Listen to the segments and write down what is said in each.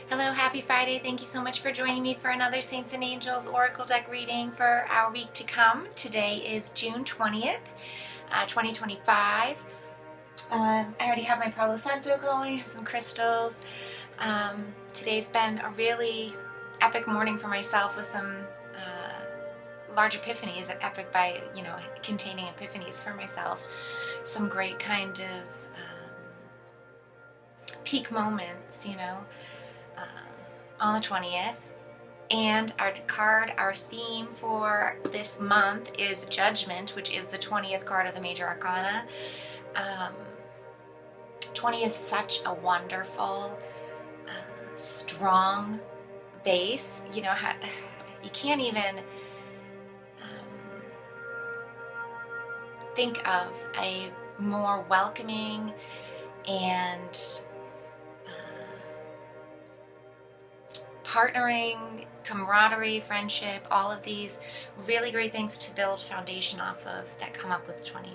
Hello, happy Friday. Thank you so much for joining me for another Saints and Angels Oracle deck reading for our week to come. Today is June 20th, 2025. I already have my Palo Santo going, some crystals. Today's been a really epic morning for myself with some large epiphanies, epic by, containing epiphanies for myself. Some great kind of peak moments, on the 20th. And our theme for this month is Judgment, which is the 20th card of the Major Arcana. 20 is such a wonderful, strong base. You can't even think of a more welcoming and partnering, camaraderie, friendship, all of these really great things to build foundation off of that come up with 20.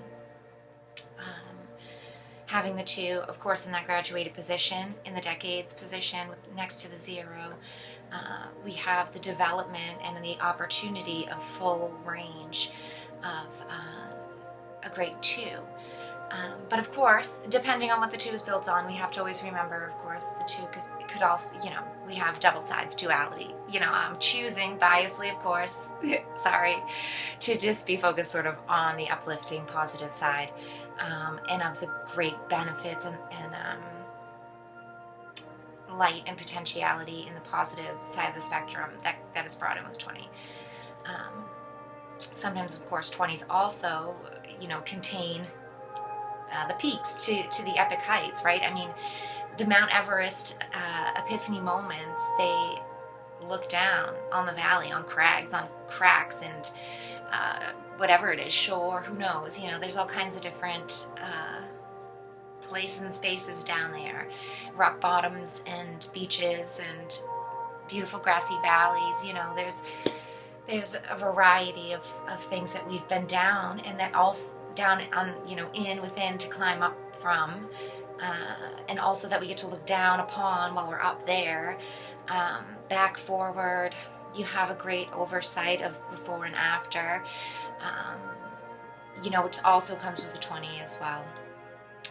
Having the 2, of course, in that graduated position, in the decades position, next to the 0, we have the development and the opportunity of full range of a great 2. But of course, depending on what the 2 is built on, we have to always remember, of course, the 2 could also, we have double sides, duality. I'm choosing biasly, of course, sorry, to just be focused sort of on the uplifting, positive side, and of the great benefits and light and potentiality in the positive side of the spectrum that is brought in with 20. Sometimes, of course, 20s also, contain the peaks to the epic heights, right? I mean, the Mount Everest epiphany moments, they look down on the valley, on crags, on cracks, and whatever it is, shore, who knows, there's all kinds of different places and spaces down there, rock bottoms and beaches and beautiful grassy valleys, there's a variety of things that we've been down, and that also down on, within to climb up from, and also that we get to look down upon while we're up there, back, forward. You have a great oversight of before and after, which also comes with the 20 as well.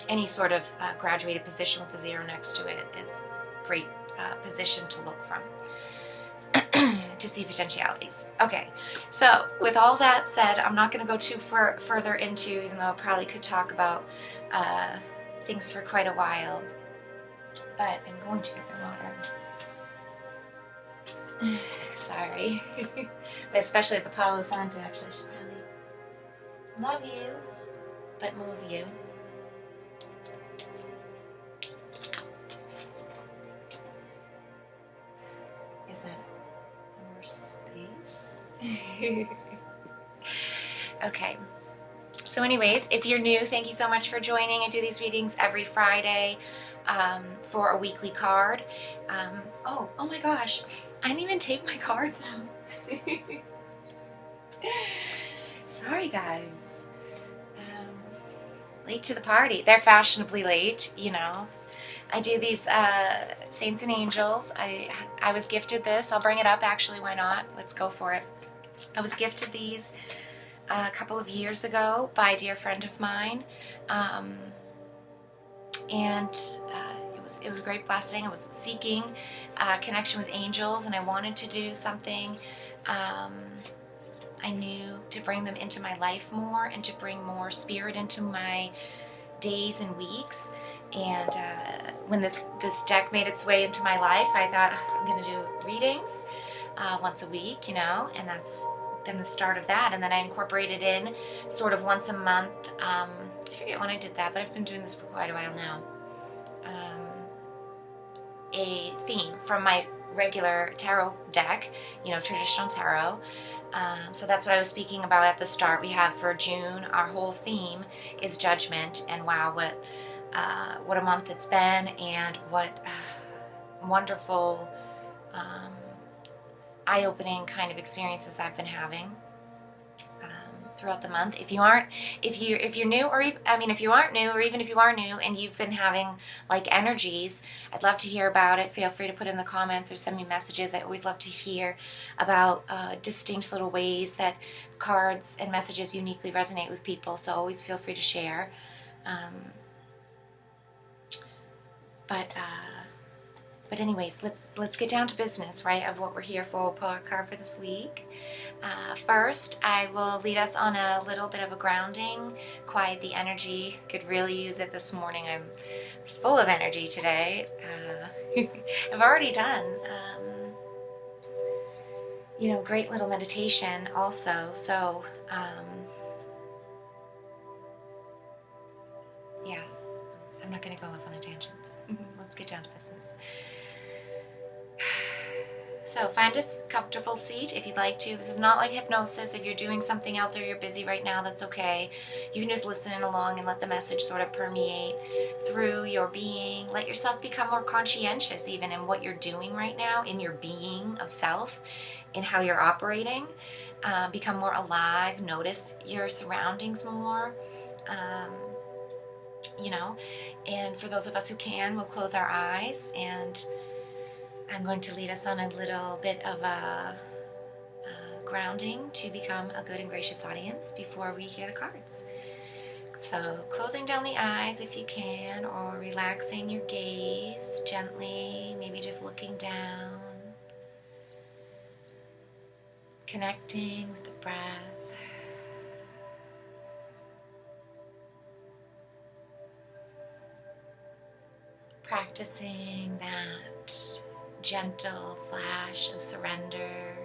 Any sort of graduated position with the 0 next to it is a great position to look from. To see potentialities. Okay, so with all that said, I'm not going to go too further into, even though I probably could talk about things for quite a while, but I'm going to get my water. Sorry. But especially at the Palo Santo, actually, I should probably love you, but move you. Is that more space? Okay. So anyways, if you're new, thank you so much for joining. I do these readings every Friday for a weekly card. Oh my gosh, I didn't even take my cards out. Sorry guys. Late to the party. They're fashionably late, I do these Saints and Angels. I was gifted this. I'll bring it up actually, why not? Let's go for it. I was gifted these a couple of years ago by a dear friend of mine, and it was a great blessing. I was seeking connection with angels, and I wanted to do something I knew to bring them into my life more and to bring more spirit into my days and weeks. And when this deck made its way into my life, I thought, I'm going to do readings once a week, and that's been the start of that. And then I incorporated in sort of once a month, I forget when I did that, but I've been doing this for quite a while now, a theme from my regular tarot deck, traditional tarot. So that's what I was speaking about at the start. We have for June, our whole theme is Judgment, and wow, what a month it's been, and what wonderful eye-opening kind of experiences I've been having throughout the month. If you're new, or if you aren't new, or even if you are new and you've been having like energies, I'd love to hear about it. Feel free to put in the comments or send me messages. I always love to hear about distinct little ways that cards and messages uniquely resonate with people, so always feel free to share. But anyways, let's get down to business, right, of what we're here for. We'll pull our card for this week. First, I will lead us on a little bit of a grounding, quiet the energy. Could really use it this morning. I'm full of energy today. I've already done, great little meditation also. So, yeah, I'm not going to go off on a tangent. Let's get down to business. So find a comfortable seat if you'd like to. This is not like hypnosis. If you're doing something else or you're busy right now, that's okay. You can just listen along and let the message sort of permeate through your being. Let yourself become more conscientious even in what you're doing right now, in your being of self, in how you're operating. Become more alive. Notice your surroundings more. And for those of us who can, we'll close our eyes, and I'm going to lead us on a little bit of a grounding to become a good and gracious audience before we hear the cards. So closing down the eyes if you can, or relaxing your gaze gently, maybe just looking down, connecting with the breath. Practicing that gentle flash of surrender,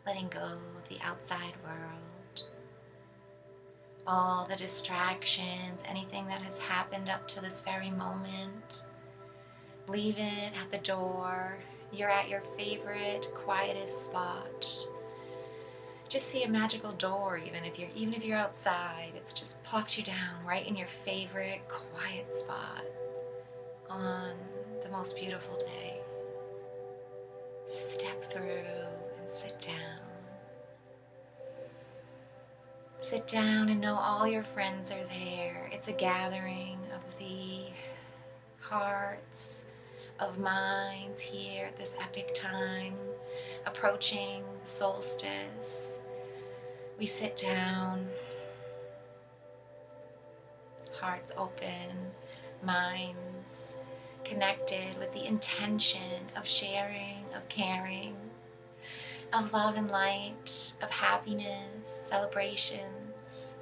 letting go of the outside world, all the distractions, anything that has happened up to this very moment. Leave it at the door. You're at your favorite, quietest spot. Just see a magical door, even if you're outside. It's just plopped you down right in your favorite quiet spot on the most beautiful day. Step through and sit down. Sit down and know all your friends are there. It's a gathering of the hearts, of minds here at this epic time, approaching the solstice. We sit down, hearts open, minds connected with the intention of sharing, of caring, of love and light, of happiness, celebrations,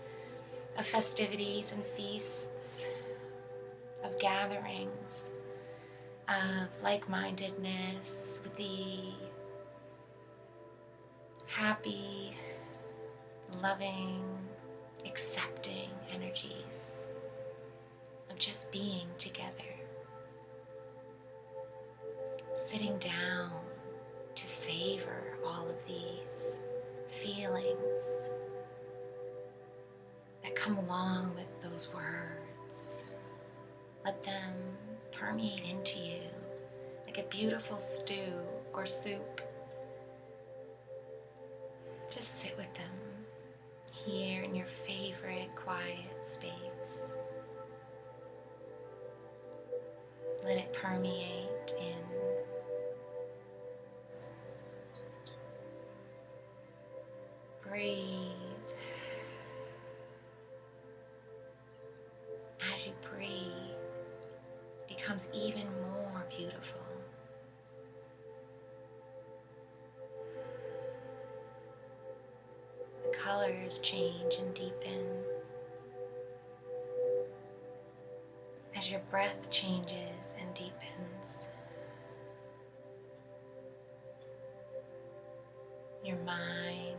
of festivities and feasts, of gatherings, of like-mindedness, with the happy, loving, accepting energies of just being together. Sitting down to savor all of these feelings that come along with those words. Let them permeate into you like a beautiful stew or soup. Just sit with them here in your favorite quiet space. Let it permeate in. Breathe. As you breathe, it becomes even more beautiful. The colors change and deepen as your breath changes and deepens. Your mind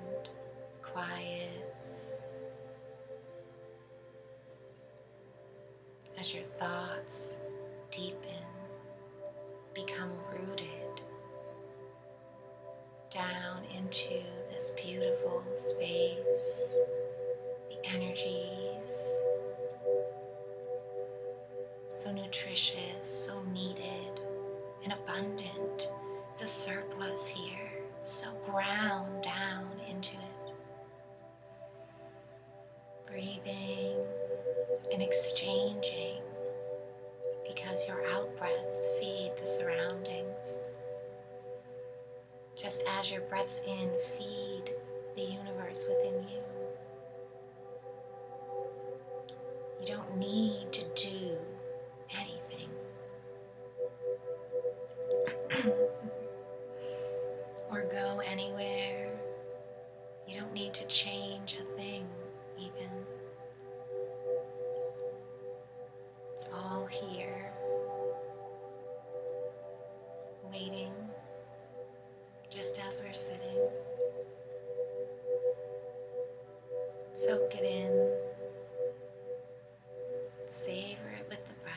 quiets as your thoughts deepen, become rooted down into this beautiful space, the energies, so nutritious, so needed and abundant. It's a surplus here, so ground down into it. just as your breaths in feed the universe within you. You don't need to do anything. Or go anywhere. You don't need to change a thing, even. It's all here, waiting, just as we're sitting. Soak it in. Savor it with the breath.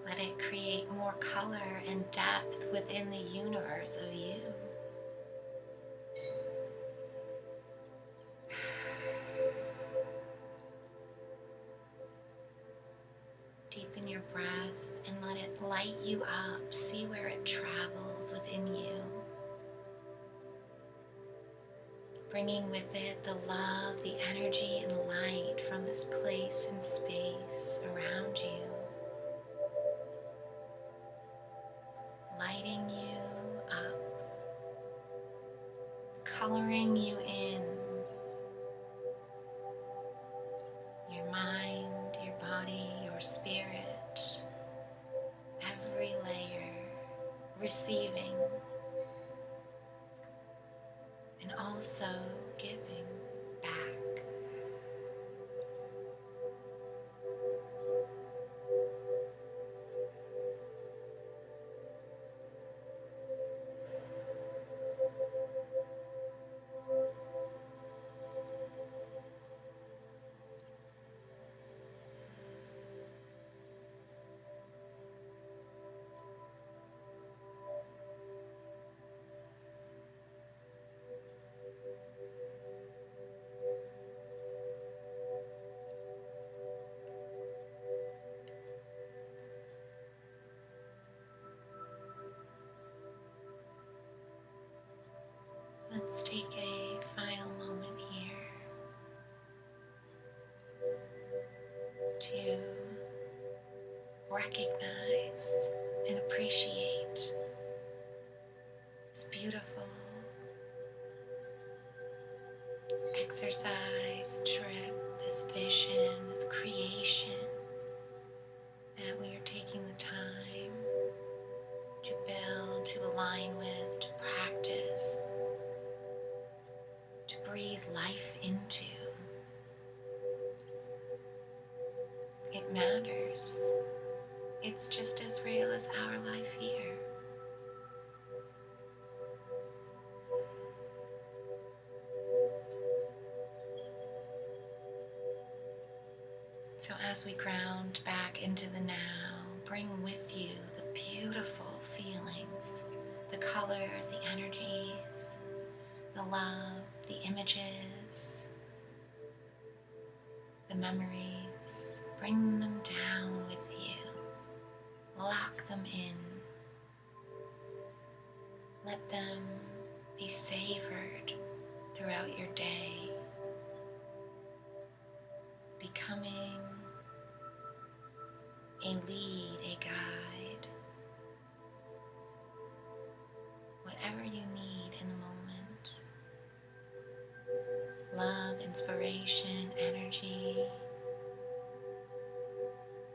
Let it create more color and depth within the universe of you. Deepen your breath and let it light you up. See where it travels within you. Bringing with it the love, the energy, and light from this place and space around you. Lighting you up, coloring you in. Your mind, your body, your spirit, every layer, receiving and also giving back. Let's take a final moment here to recognize and appreciate this beautiful exercise, trip, this vision, this creation that we are taking the time to build, to align with, to practice, to breathe life into. It matters. It's just as real as our life here. So as we ground back into the now, bring with you the beautiful feelings, the colors, the energies, the love, the images, the memories. Bring them down with you. Lock them in. Let them be savored throughout your day, becoming a lead, a guide, whatever you need in the moment. Love, inspiration, energy,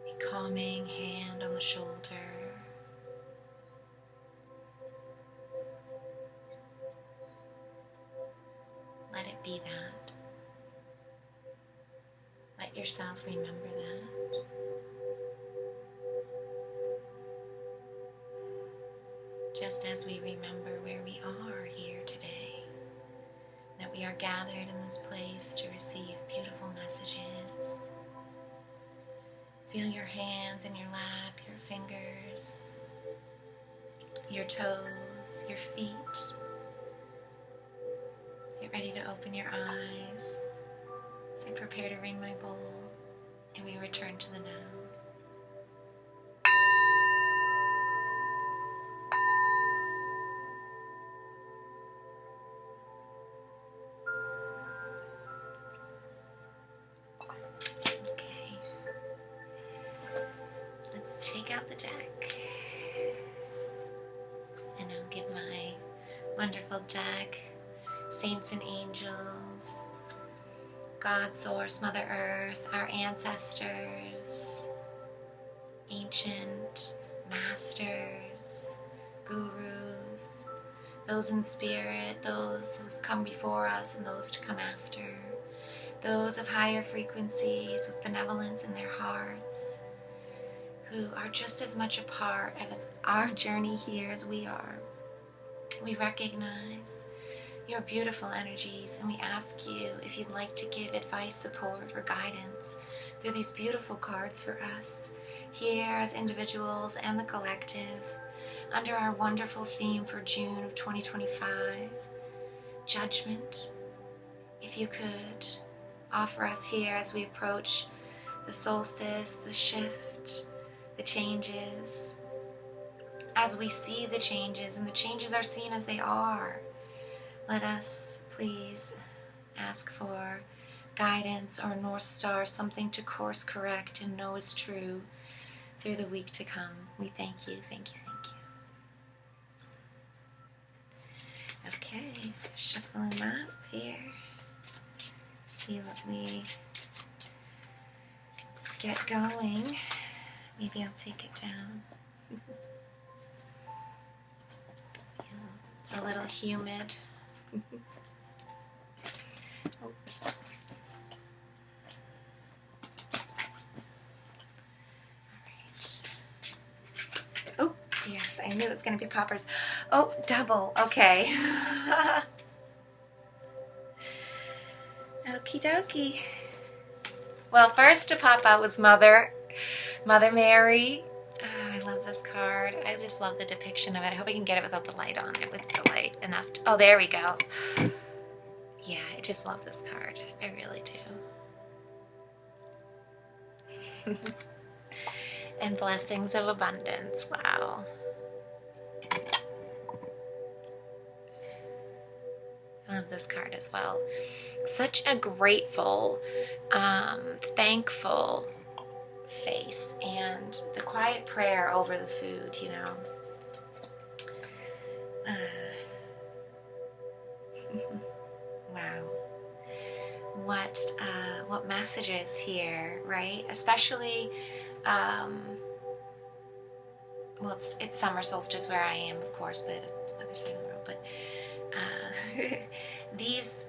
a calming hand on the shoulder. Let it be that. Let yourself remember that. Just as we remember where we are here today, that we are gathered in this place to receive beautiful messages. Feel your hands in your lap, your fingers, your toes, your feet. Get ready to open your eyes as I prepare to ring my bowl and we return to the now. Okay. Let's take out the deck. wonderful deck. Saints and angels, God, Source, Mother Earth, our ancestors, ancient masters, gurus, those in spirit, those who've come before us and those to come after, those of higher frequencies with benevolence in their hearts, who are just as much a part of our journey here as we are. We recognize your beautiful energies, and we ask you if you'd like to give advice, support, or guidance through these beautiful cards for us here as individuals and the collective under our wonderful theme for June of 2025, Judgment. If you could offer us here as we approach the solstice, the shift, the changes, as we see the changes, and the changes are seen as they are. Let us please ask for guidance or North Star, something to course correct and know is true through the week to come. We thank you, thank you, thank you. Okay, shuffling up here. See what we get going. Maybe I'll take it down. It's a little humid. Oh. Alright. Oh, yes, I knew it was going to be poppers. Oh, double. Okay. Okie dokie. Well, first to pop out was Mother Mary. I love this card. I just love the depiction of it. I hope I can get it without the light on it, with the light enough. Oh, there we go. Yeah, I just love this card. I really do. And blessings of abundance. Wow. I love this card as well. Such a grateful, thankful face, and the quiet prayer over the food, you know. Wow. What messages here, right? Especially, well, it's summer solstice where I am, of course, but other side of the world. But these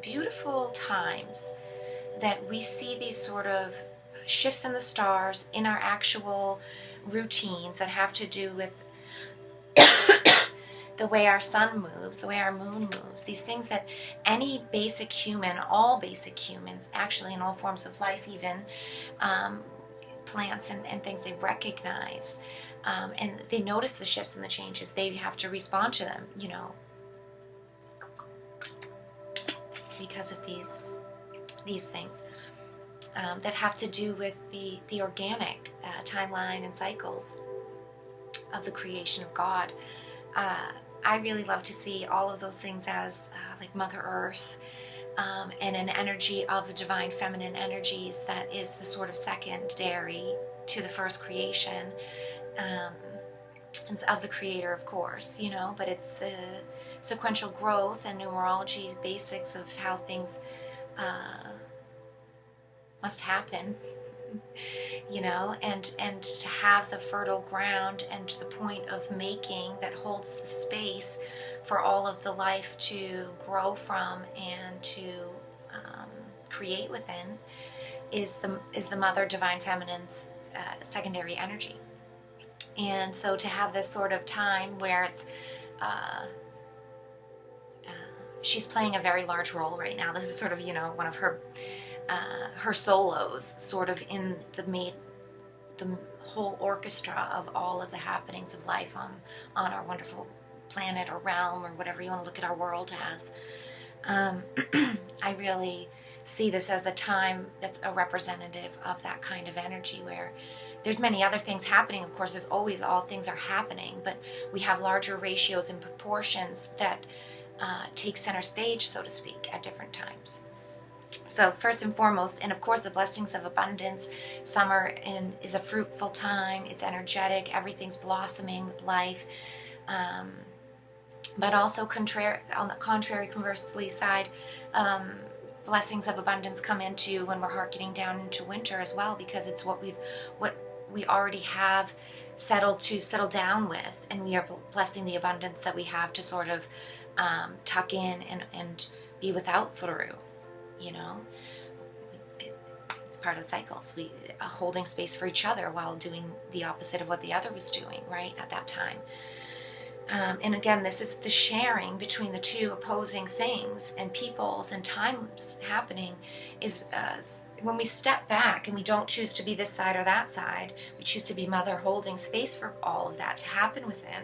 beautiful times that we see these sort of shifts in the stars in our actual routines that have to do with the way our sun moves, the way our moon moves, these things that any basic human, all basic humans, actually in all forms of life, even plants and things, they recognize, and they notice the shifts and the changes. They have to respond to them, you know, because of these things that have to do with the organic timeline and cycles of the creation of God. I really love to see all of those things as like Mother Earth, and an energy of the divine feminine energies that is the sort of secondary to the first creation, and of the creator, of course, you know, but it's the sequential growth and numerology basics of how things must happen, you know, and to have the fertile ground and the point of making that holds the space for all of the life to grow from and to create within is the Mother Divine Feminine's secondary energy. And so to have this sort of time where it's she's playing a very large role right now. This is sort of, you know, one of her solos, sort of in the whole orchestra of all of the happenings of life on our wonderful planet or realm, or whatever you want to look at our world as. I really see this as a time that's a representative of that kind of energy, where there's many other things happening. Of course, there's always, all things are happening, but we have larger ratios and proportions that take center stage, so to speak, at different times. So first and foremost, and of course the blessings of abundance, summer is a fruitful time, it's energetic, everything's blossoming with life. But also on the contrary, conversely side, blessings of abundance come into when we're hearkening down into winter as well, because it's what we already have settle down with, and we are blessing the abundance that we have to sort of tuck in and be without through. You know, it's part of cycles. We holding space for each other while doing the opposite of what the other was doing, right, at that time. And again, this is the sharing between the two opposing things and peoples and times happening is when we step back and we don't choose to be this side or that side, we choose to be mother holding space for all of that to happen within.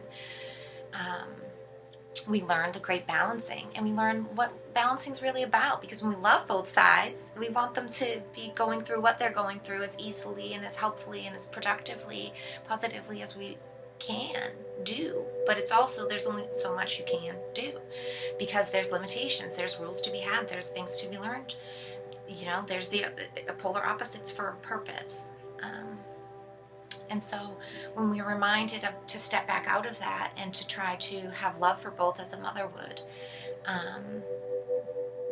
We learn the great balancing, and we learn what balancing is really about, because when we love both sides, we want them to be going through what they're going through as easily and as helpfully and as productively, positively as we can do. But it's also, there's only so much you can do, because there's limitations, there's rules to be had, there's things to be learned. You know, there's the polar opposites for a purpose. And so when we're reminded to step back out of that and to try to have love for both as a mother would,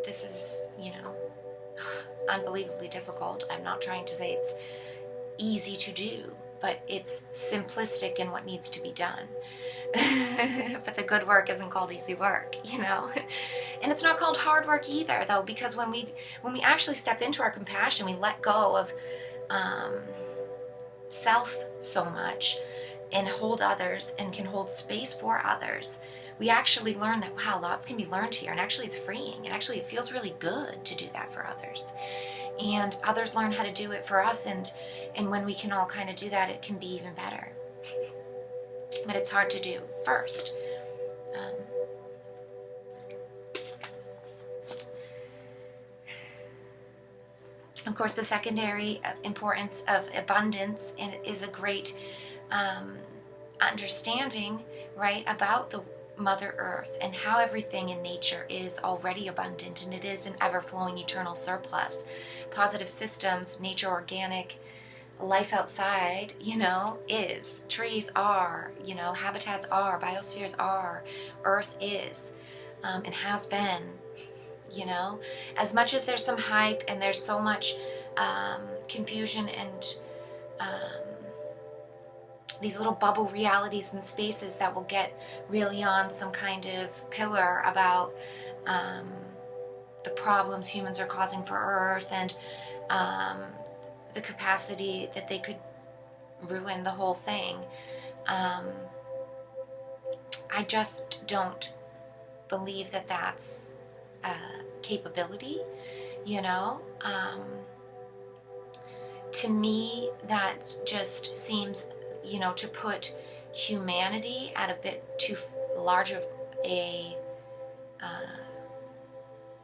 this is, you know, unbelievably difficult. I'm not trying to say it's easy to do, but it's simplistic in what needs to be done. But the good work isn't called easy work, you know. And it's not called hard work either, though, because when we actually step into our compassion, we let go of self so much and hold others and can hold space for others. We actually learn that, wow, lots can be learned here, and actually it's freeing, and actually it feels really good to do that for others. And others learn how to do it for us, and when we can all kind of do that, it can be even better. But it's hard to do first. Of course, the secondary importance of abundance is a great understanding, right, about the Mother Earth and how everything in nature is already abundant, and it is an ever-flowing eternal surplus. Positive systems, nature, organic, life outside, you know, is. Trees are, you know, habitats are, biospheres are, Earth is, and has been. You know, as much as there's some hype and there's so much confusion and these little bubble realities and spaces that will get really on some kind of pillar about the problems humans are causing for Earth and the capacity that they could ruin the whole thing. I just don't believe that that's capability, you know. To me, that just seems, you know, to put humanity at a bit too large of a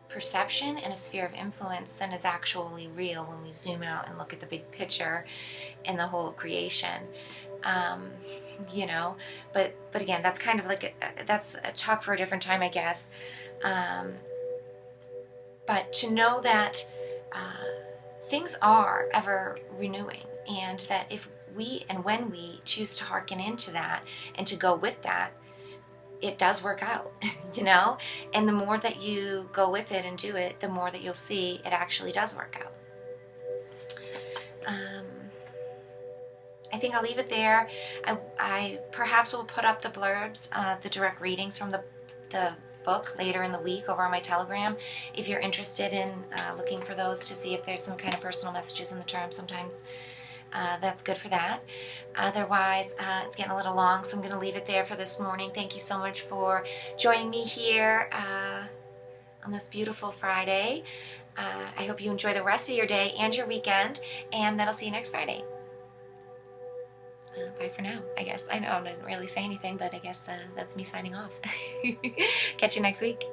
perception and a sphere of influence than is actually real when we zoom out and look at the big picture and the whole creation. You know, but again, that's kind of like that's a talk for a different time, I guess. But to know that things are ever renewing, and that if we and when we choose to hearken into that and to go with that, it does work out, you know? And the more that you go with it and do it, the more that you'll see it actually does work out. I think I'll leave it there. I perhaps will put up the blurbs, the direct readings from the book later in the week over on my Telegram, if you're interested in looking for those to see if there's some kind of personal messages in the term. Sometimes that's good for that. Otherwise, it's getting a little long, so I'm going to leave it there for this morning. Thank you so much for joining me here on this beautiful Friday. I hope you enjoy the rest of your day and your weekend, and then I'll see you next Friday. Bye for now, I guess. I know I didn't really say anything, but I guess that's me signing off. Catch you next week.